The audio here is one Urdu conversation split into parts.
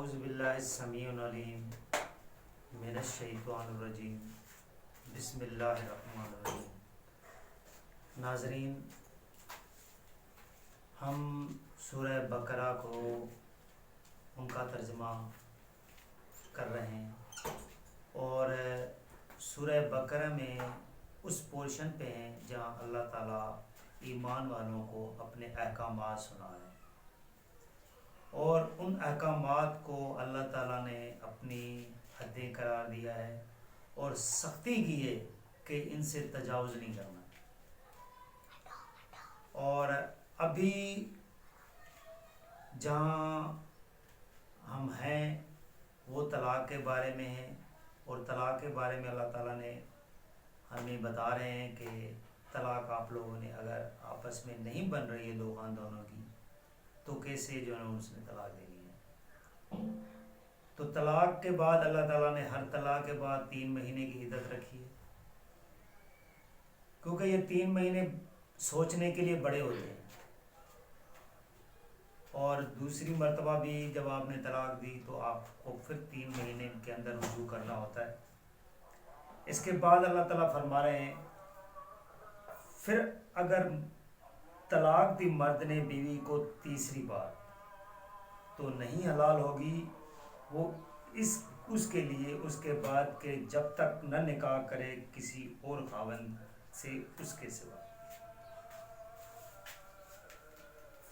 اعوذ باللہ السمیع العلیم من الشیطان الرجیم بسم اللہ الرحمن الرحیم۔ ناظرین، ہم سورہ بقرہ کو ان کا ترجمہ کر رہے ہیں اور سورہ بقرہ میں اس پورشن پہ ہیں جہاں اللہ تعالیٰ ایمان والوں کو اپنے احکامات سنا ہے، اور ان احکامات کو اللہ تعالیٰ نے اپنی حدیں قرار دیا ہے اور سختی کی ہے کہ ان سے تجاوز نہیں کرنا۔ اور ابھی جہاں ہم ہیں وہ طلاق کے بارے میں ہیں، اور طلاق کے بارے میں اللہ تعالیٰ نے ہمیں بتا رہے ہیں کہ طلاق آپ لوگوں نے اگر آپس میں نہیں بن رہی ہے دو خاندانوں کی تو کیسے جو ہے اس نے طلاق دینی ہے۔ تو طلاق کے بعد اللہ تعالیٰ نے ہر طلاق کے بعد 3 مہینے کی عدت رکھی ہے، کیونکہ یہ 3 مہینے سوچنے کے لیے بڑے ہوتے ہیں، اور دوسری مرتبہ بھی جب آپ نے طلاق دی تو آپ کو پھر 3 مہینے کے اندر رجوع کرنا ہوتا ہے۔ اس کے بعد اللہ تعالیٰ فرما رہے ہیں پھر اگر طلاق دی مرد نے بیوی کو تیسری بار تو نہیں حلال ہوگی وہ اس کے لیے اس کے بعد کہ جب تک نہ نکاح کرے کسی اور خاوند سے اس کے سوا۔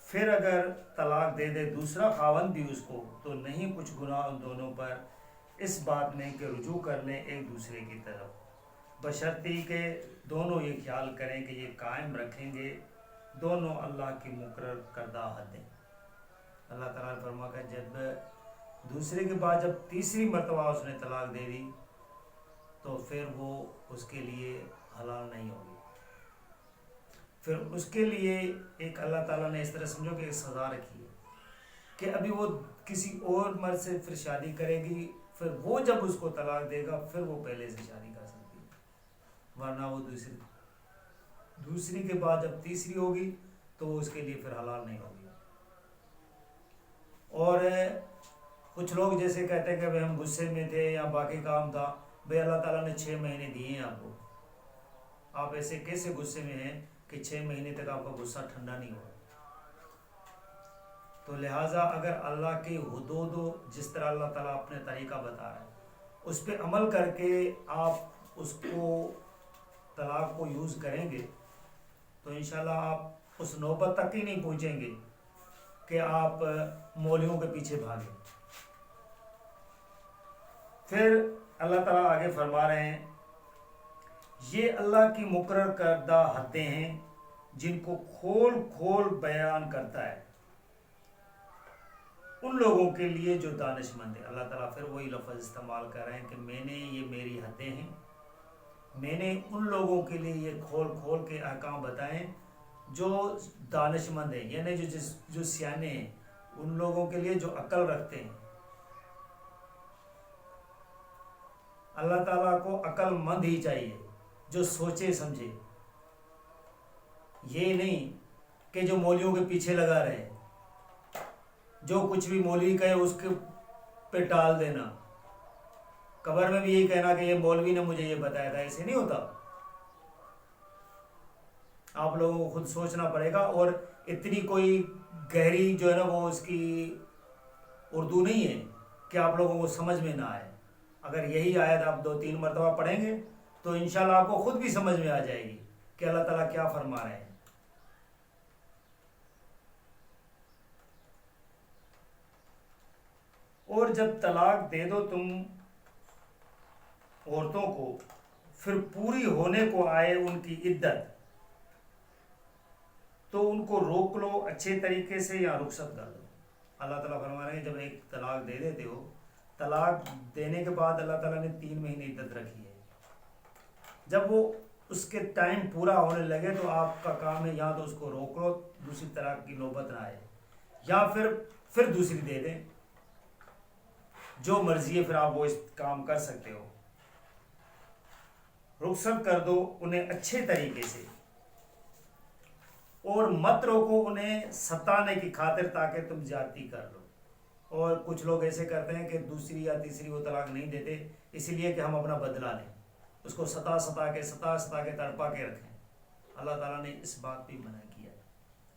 پھر اگر طلاق دے دے دوسرا خاوند بھی اس کو تو نہیں کچھ گناہ ان دونوں پر اس بات میں کہ رجوع کر لیں ایک دوسرے کی طرف، بشرطی کہ دونوں یہ خیال کریں کہ یہ قائم رکھیں گے دونوں اللہ کی مقرر کردہ حدیں۔ اللہ تعالیٰ نے فرمایا کہ جب دوسرے کے بعد جب تیسری مرتبہ اس نے طلاق دے دی تو پھر وہ اس کے لیے حلال نہیں ہوگی۔ پھر اس کے لیے ایک اللہ تعالیٰ نے اس طرح سمجھو کہ ایک سزا رکھی ہے کہ ابھی وہ کسی اور مرد سے پھر شادی کرے گی، پھر وہ جب اس کو طلاق دے گا پھر وہ پہلے سے شادی کر سکتی ہے، ورنہ وہ دوسری کے بعد جب تیسری ہوگی تو وہ اس کے لیے پھر حلال نہیں ہوگی۔ اور کچھ لوگ جیسے کہتے ہیں کہ ہم غصے میں تھے یا باقی کام تھا، بھئی اللہ تعالیٰ نے 6 مہینے دیے ہیں آپ کو، آپ ایسے کیسے غصے میں ہیں کہ 6 مہینے تک آپ کا غصہ ٹھنڈا نہیں ہوا؟ تو لہٰذا اگر اللہ کی حدود جس طرح اللہ تعالیٰ اپنے طریقہ بتا رہا ہے اس پہ عمل کر کے آپ اس کو طلاق کو یوز کریں گے تو انشاءاللہ آپ اس نوبت تک ہی نہیں پہنچیں گے کہ آپ مولویوں کے پیچھے بھاگیں۔ پھر اللہ تعالیٰ آگے فرما رہے ہیں یہ اللہ کی مقرر کردہ حدیں ہیں جن کو کھول کھول بیان کرتا ہے ان لوگوں کے لیے جو دانش مند ہے۔ اللہ تعالیٰ پھر وہی لفظ استعمال کر رہے ہیں کہ میں نے یہ میری حدیں ہیں، میں نے ان لوگوں کے لیے یہ کھول کھول کے احکام بتائیں جو دانش مند ہیں، یعنی جو سیانے ہیں، ان لوگوں کے لیے جو عقل رکھتے ہیں۔ اللہ تعالیٰ کو عقل مند ہی چاہیے جو سوچے سمجھے، یہ نہیں کہ جو مولویوں کے پیچھے لگا رہے، جو کچھ بھی مولوی کہے اس کے پہ ٹال دینا، قبر میں بھی یہی کہنا کہ یہ مولوی نے مجھے یہ بتایا تھا۔ ایسے نہیں ہوتا، آپ لوگوں کو خود سوچنا پڑے گا، اور اتنی کوئی گہری جو ہے نا وہ اس کی اردو نہیں ہے کہ آپ لوگوں کو سمجھ میں نہ آئے۔ اگر یہی آیت آپ 2-3 مرتبہ پڑھیں گے تو انشاءاللہ آپ کو خود بھی سمجھ میں آ جائے گی کہ اللہ تعالیٰ کیا فرما رہے ہیں۔ اور جب طلاق دے دو تم عورتوں کو پھر پوری ہونے کو آئے ان کی عدت تو ان کو روک لو اچھے طریقے سے یا رخصت کر دو۔ اللہ تعالیٰ فرما رہے ہیں جب ایک طلاق دے دیتے ہو، طلاق دینے کے بعد اللہ تعالیٰ نے 3 مہینے عدت رکھی ہے، جب وہ اس کے ٹائم پورا ہونے لگے تو آپ کا کام ہے یا تو اس کو روک لو دوسری طلاق کی نوبت نہ آئے، یا پھر دوسری دے دیں، جو مرضی ہے پھر آپ وہ اس کام کر سکتے ہو۔ رخصت کر دو انہیں اچھے طریقے سے، اور مت روکو انہیں ستانے کی خاطر تاکہ تم زیادتی کر لو۔ اور کچھ لوگ ایسے کرتے ہیں کہ دوسری یا تیسری وہ طلاق نہیں دیتے اسی لیے کہ ہم اپنا بدلہ لیں، اس کو ستا کے تڑپا کے رکھیں۔ اللہ تعالیٰ نے اس بات بھی منع کیا ہے۔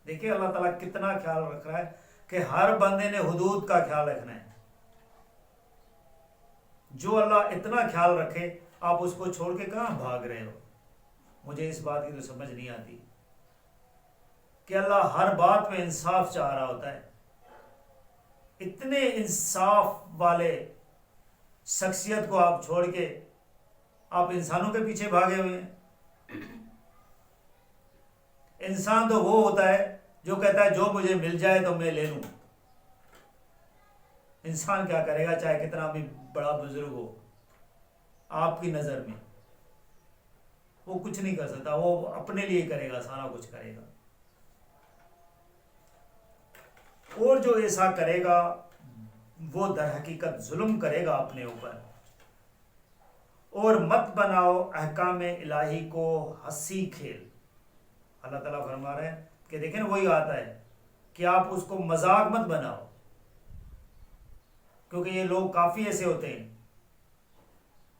دیکھیں اللہ تعالیٰ کتنا خیال رکھ رہا ہے کہ ہر بندے نے حدود کا خیال رکھنا ہے۔ جو اللہ اتنا خیال رکھے آپ اس کو چھوڑ کے کہاں بھاگ رہے ہو؟ مجھے اس بات کی تو سمجھ نہیں آتی کہ اللہ ہر بات میں انصاف چاہ رہا ہوتا ہے، اتنے انصاف والے شخصیت کو آپ چھوڑ کے آپ انسانوں کے پیچھے بھاگے ہوئے ہیں۔ انسان تو وہ ہوتا ہے جو کہتا ہے جو مجھے مل جائے تو میں لے لوں۔ انسان کیا کرے گا چاہے کتنا بھی بڑا بزرگ ہو آپ کی نظر میں؟ وہ کچھ نہیں کر سکتا، وہ اپنے لیے کرے گا، سارا کچھ کرے گا۔ اور جو ایسا کرے گا وہ در حقیقت ظلم کرے گا اپنے اوپر۔ اور مت بناؤ احکام الہی کو ہنسی کھیل۔ اللہ تعالیٰ فرما رہے ہیں کہ دیکھیں وہی آتا ہے کہ آپ اس کو مذاق مت بناؤ، کیونکہ یہ لوگ کافی ایسے ہوتے ہیں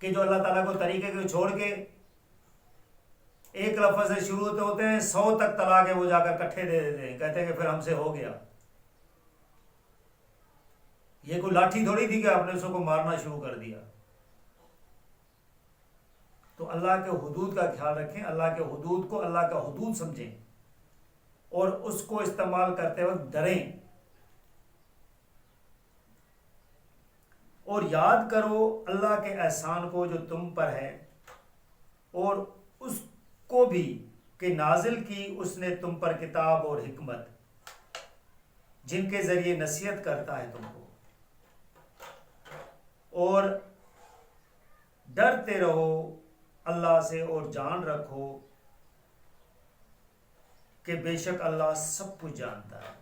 کہ جو اللہ تعالیٰ کو طریقے کو چھوڑ کے ایک لفظ سے شروع ہوتے ہیں 100 تک طلاق ہے وہ جا کر کٹھے دے دیتے ہیں، کہتے ہیں کہ پھر ہم سے ہو گیا۔ یہ کوئی لاٹھی تھوڑی تھی کہ آپ نے اس کو مارنا شروع کر دیا۔ تو اللہ کے حدود کا خیال رکھیں، اللہ کے حدود کو اللہ کا حدود سمجھیں اور اس کو استعمال کرتے وقت ڈریں، اور یاد کرو اللہ کے احسان کو جو تم پر ہے، اور اس کو بھی کہ نازل کی اس نے تم پر کتاب اور حکمت، جن کے ذریعے نصیحت کرتا ہے تم کو، اور ڈرتے رہو اللہ سے اور جان رکھو کہ بے شک اللہ سب کچھ جانتا ہے۔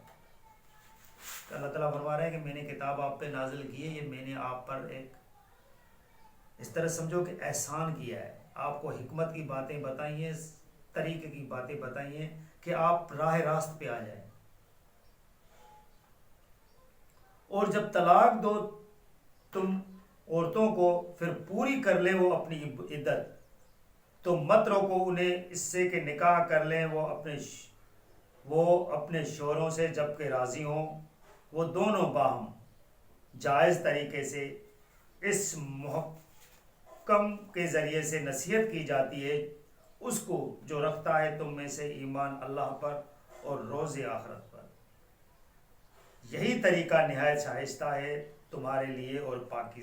اللہ تعالیٰ فرما رہے ہیں کہ میں نے کتاب آپ پہ نازل کی ہے، یہ میں نے آپ پر ایک اس طرح سمجھو کہ احسان کیا ہے، آپ کو حکمت کی باتیں بتائی ہیں، طریقے کی باتیں بتائی ہیں کہ آپ راہ راست پہ آ جائیں۔ اور جب طلاق دو تم عورتوں کو پھر پوری کر لیں وہ اپنی عدت، تو مت روکو انہیں اس سے کہ نکاح کر لیں وہ اپنے شوہروں سے جبکہ راضی ہوں، وہ دونوں باہم جائز طریقے سے اس محکم کے ذریعے سے نصیحت کی جاتی ہے اس کو جو رکھتا ہے تم میں سے ایمان اللہ پر اور روز آخرت پر۔ یہی طریقہ نہایت شائستہ ہے تمہارے لیے اور پاکیزہ